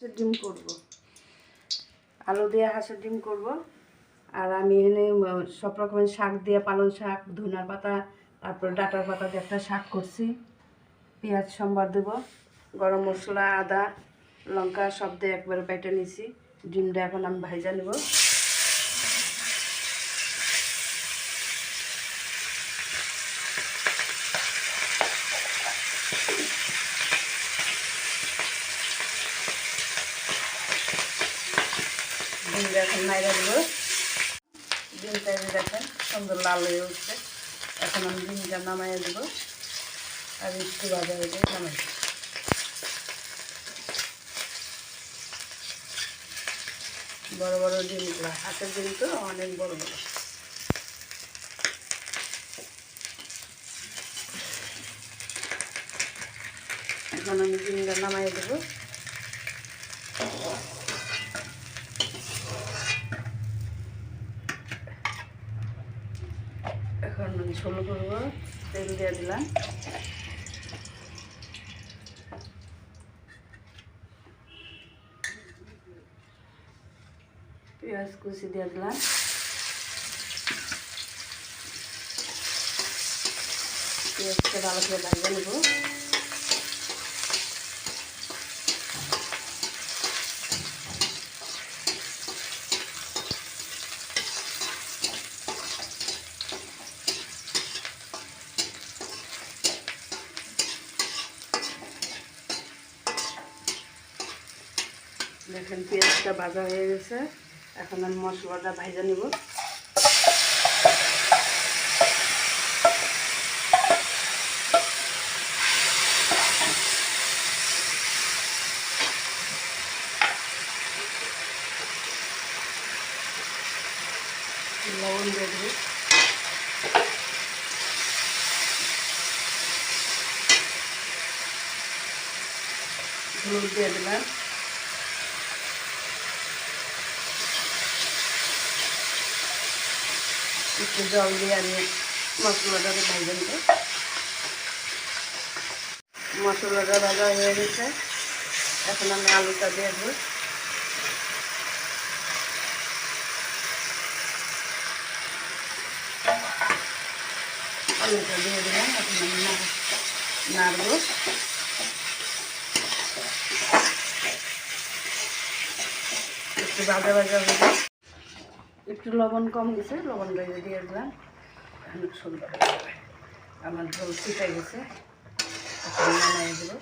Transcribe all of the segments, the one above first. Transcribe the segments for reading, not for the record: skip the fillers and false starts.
ডিম করব, আলু দিয়ে হাঁসের ডিম করব। আর আমি এখানে সব রকমের শাক দিয়ে, পালং শাক, ধনিয়া পাতা, তারপর ডাঁটার পাতা দিয়ে একটা শাক করছি। পেঁয়াজ সম্বার দেব, গরম মশলা, আদা, লঙ্কা সব দিয়ে একবারে বেটে নিছি। ডিমটা এখন আমি ভাজা নেব। ডিমটা এখন নাইড়া দেবো। ডিমটা দেখেন সুন্দর লাল হয়ে উঠছে। এখন আমি ডিমটা নামাইয়া দেবো আর একটু ভাজা হয়ে যায় নামাই। বড় বড় ডিমগুলো, হাঁসের ডিম তো অনেক বড় বড়। এখন আমি ডিমটা নামাইয়া দেবো। এখন ঝোল করবো, তেল দিয়ে দিলাম। পেঁয়াজ কুচি দিয়ে দিলাম। পেঁয়াজটা ভালো করে ভাজা নেব। দেখেন পেঁয়াজটা ভাজা হয়ে গেছে। এখন আমি মশলাটা ভাজা নেব। লবণ দিয়ে দেবো, হলুদ দিয়ে দিলাম, একটু জল দিয়ে আমি মশলাটাকে ভাজা নেব। মশলাটা ভাজা হয়ে গেছে। এখন আমি আলুটা দিয়ে দেবো। আলুটা দিয়ে দিলাম। এখন আমি নাড়বো। একটু ভাজা ভাজা হয়ে, একটু লবণ কম গেছে, লবণ বেজে দিয়ে দিলাম। অনেক সুন্দর হয়ে যাবে। আমার ঝোল ফুটে গেছে, এখন নামিয়ে দেবো।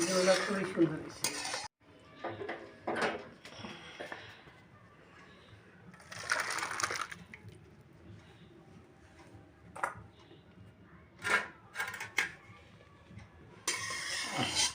ঝোলটা খুবই সুন্দর হয়েছে।